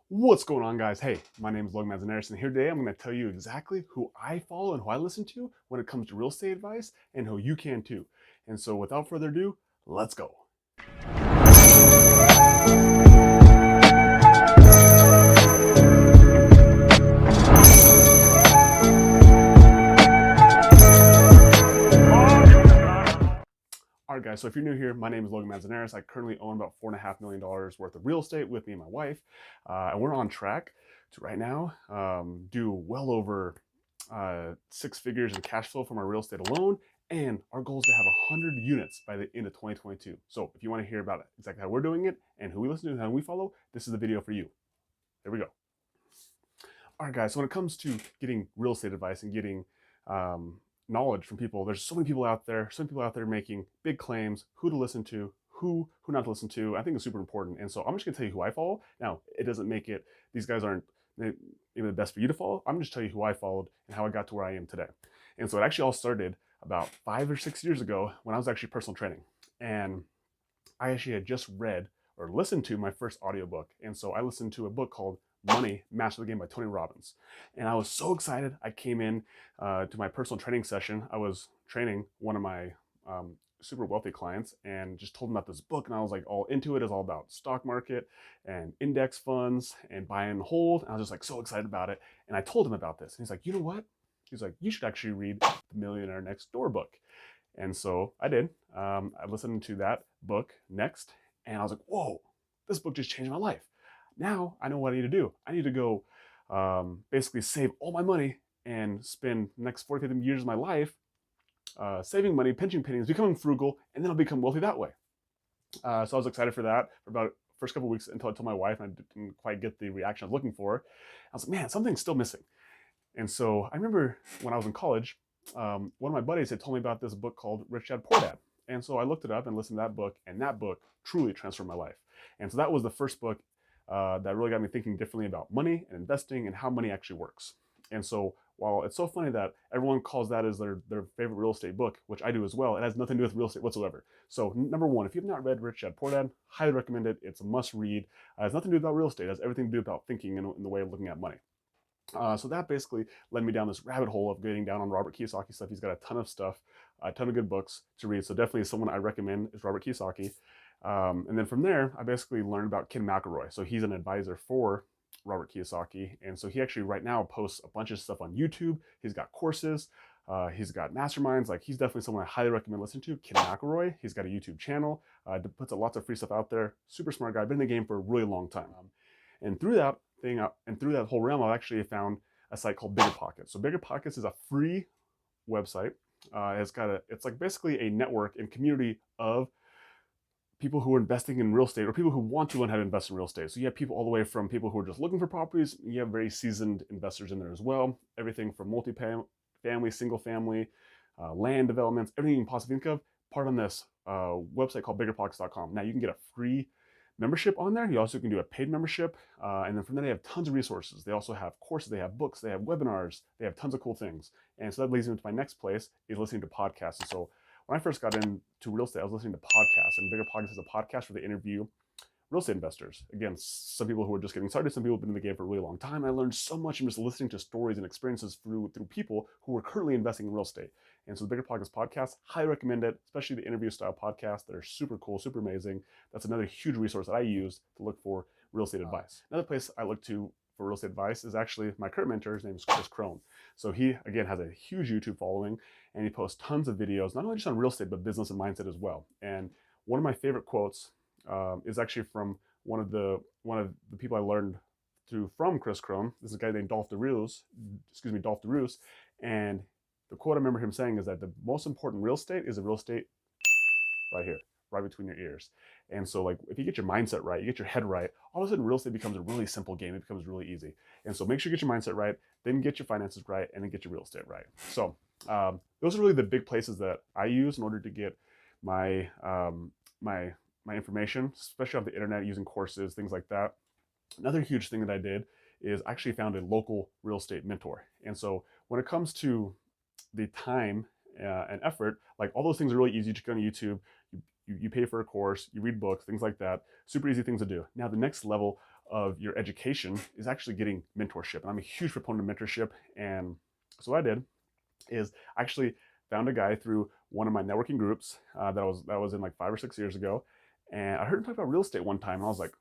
What's going on, guys? Hey, my name is Logan Manzanares, and here today I'm going to tell you exactly who I follow and who I listen to when it comes to real estate advice and who you can too. And so without further ado, let's go. All right, guys, so if you're new here, my name is Logan Manzanares. I currently own about $4.5 million worth of real estate with me and my wife. And we're on track to right now do well over 6 figures in cash flow from our real estate alone. And our goal is to have 100 units by the end of 2022. So if you want to hear about exactly how we're doing it and who we listen to and how we follow, this is the video for you. There we go. All right, guys, so when it comes to getting real estate advice and getting knowledge from people, there's so many people out there, making big claims, who to listen to, who not to listen to. I think it's super important. And so I'm just gonna tell you who I follow. Now, it doesn't make it, these guys aren't even the best for you to follow. I'm just tell you who I followed and how I got to where I am today. And so it actually all started about 5 or 6 years ago when I was actually personal training. And I actually had just read or listened to my first audiobook. And so I listened to a book called Money, Master the Game by Tony Robbins. And I was so excited. I came in to my personal training session. I was training one of my super wealthy clients and just told him about this book. And I was like all into it. It's all about stock market and index funds and buy and hold. And I was just like so excited about it. And I told him about this. And he's like, you know what? He's like, you should actually read The Millionaire Next Door book. And so I did. I listened to that book next. And I was like, whoa, this book just changed my life. Now I know what I need to do. I need to go basically save all my money and spend the next 40, 50 years of my life saving money, pinching pennies, becoming frugal, and then I'll become wealthy that way. So I was excited for that for about the first couple of weeks until I told my wife and I didn't quite get the reaction I was looking for. I was like, man, something's still missing. And so I remember when I was in college, one of my buddies had told me about this book called Rich Dad Poor Dad. And so I looked it up and listened to that book, and that book truly transformed my life. And so that was the first book that really got me thinking differently about money and investing and how money actually works. And so while it's so funny that everyone calls that as their favorite real estate book, which I do as well, it has nothing to do with real estate whatsoever. So number one, if you've not read Rich Dad Poor Dad, highly recommend it. It's a must read. It has nothing to do about real estate. It has everything to do about thinking in the way of looking at money. So that basically led me down this rabbit hole of getting down on Robert Kiyosaki stuff. He's got a ton of stuff, a ton of good books to read. So definitely someone I recommend is Robert Kiyosaki. And then from there, I basically learned about Ken McElroy. So he's an advisor for Robert Kiyosaki. And so he actually right now posts a bunch of stuff on YouTube. He's got courses. He's got masterminds. Like he's definitely someone I highly recommend listening to. Ken McElroy. He's got a YouTube channel. Puts lots of free stuff out there. Super smart guy. Been in the game for a really long time. And through that whole realm, I actually found a site called BiggerPocket. So BiggerPockets is a free website. It's like basically a network and community of people who are investing in real estate or people who want to learn how to invest in real estate. So you have people all the way from people who are just looking for properties. You have very seasoned investors in there as well. Everything from multi-family, single family, land developments, everything you can possibly think of. Part on this website called BiggerPockets.com. Now you can get a free membership on there. You also can do a paid membership. And then from there, they have tons of resources. They also have courses, they have books, they have webinars, they have tons of cool things. And so that leads me into my next place is listening to podcasts. And so when I first got into real estate, I was listening to podcasts, and BiggerPockets is a podcast where they interview real estate investors. Again, some people who are just getting started, some people have been in the game for a really long time. I learned so much from just listening to stories and experiences through people who are currently investing in real estate. And so the BiggerPockets podcast, highly recommend it, especially the interview style podcasts that are super cool, super amazing. That's another huge resource that I use to look for real estate advice. Another place I look to for real estate advice is actually my current mentor. His name is Kris Krohn. So he, again, has a huge YouTube following, and he posts tons of videos, not only just on real estate, but business and mindset as well. And one of my favorite quotes is actually from one of the people I learned from Kris Krohn. This is a guy named Dolph The Reals, and the quote I remember him saying is that the most important real estate is the real estate right here, right between your ears. And so like if you get your mindset right, you get your head right, all of a sudden real estate becomes a really simple game. It becomes really easy. And so make sure you get your mindset right, then get your finances right, and then get your real estate right. So those are really the big places that I use in order to get my my information, especially on the internet, using courses, things like that. Another huge thing that I did is actually found a local real estate mentor. And so when it comes to the time and effort, like all those things are really easy. You just go on YouTube, you pay for a course, you read books, things like that. Super easy things to do. Now the next level of your education is actually getting mentorship. And I'm a huge proponent of mentorship. And so what I did is actually found a guy through one of my networking groups that was in like 5 or 6 years ago, and I heard him talk about real estate one time, and I was like,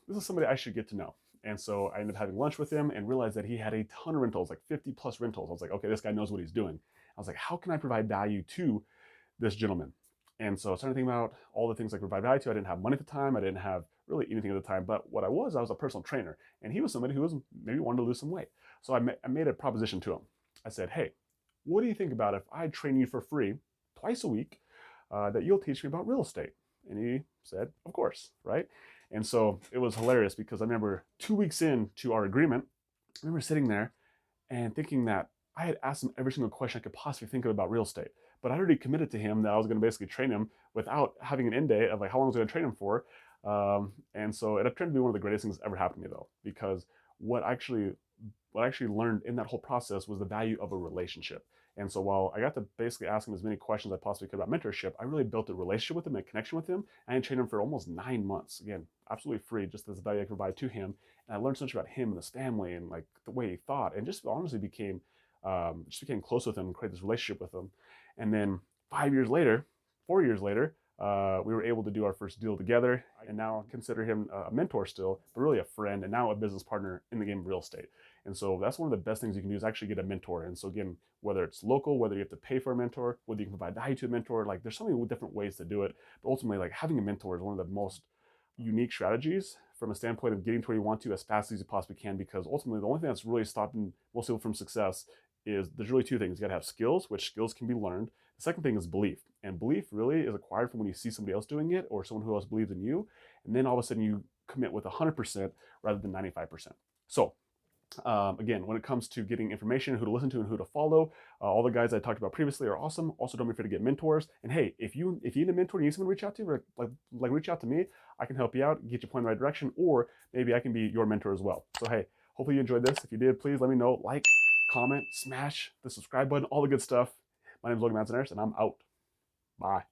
this is somebody I should get to know. And so I ended up having lunch with him and realized that he had a ton of rentals, like 50 plus rentals. I was like, okay, this guy knows what he's doing. I was like, how can I provide value to this gentleman? And so I started thinking about all the things I could provide value to. I didn't have money at the time. I didn't have really anything at the time. But what I was a personal trainer. And he was somebody who was maybe wanted to lose some weight. So I made a proposition to him. I said, hey, what do you think about if I train you for free twice a week that you'll teach me about real estate? And he said, of course, right? And so it was hilarious because I remember 2 weeks into our agreement, I remember sitting there and thinking that I had asked him every single question I could possibly think of about real estate. But I already committed to him that I was going to basically train him without having an end date of like how long I was going to train him for. And so it turned to be one of the greatest things that ever happened to me, though, because what I actually learned in that whole process was the value of a relationship. And so while I got to basically ask him as many questions as I possibly could about mentorship, I really built a relationship with him and a connection with him. And I trained him for almost 9 months. Again, absolutely free, just as the value I could provide to him. And I learned so much about him and his family and like the way he thought, and just honestly became close with him and created this relationship with him. And then 4 years later, we were able to do our first deal together, and now I consider him a mentor still, but really a friend, and now a business partner in the game of real estate. And so that's one of the best things you can do is actually get a mentor. And so again, whether it's local, whether you have to pay for a mentor, whether you can provide value to a mentor, like there's so many different ways to do it. But ultimately, like having a mentor is one of the most unique strategies from a standpoint of getting to where you want to as fast as you possibly can, because ultimately the only thing that's really stopping most people from success is there's really two things. You got to have skills, which skills can be learned. The second thing is belief. And belief really is acquired from when you see somebody else doing it or someone who else believes in you. And then all of a sudden you commit with 100% rather than 95%. So again, when it comes to getting information, who to listen to and who to follow, all the guys I talked about previously are awesome. Also, don't be afraid to get mentors. And hey, if you need a mentor, you need someone to reach out to, like reach out to me. I can help you out, get you pointed in the right direction, or maybe I can be your mentor as well. So hey, hopefully you enjoyed this. If you did, please let me know. Like, comment, smash the subscribe button, all the good stuff. My name is Logan Manzanares, and I'm out. Bye.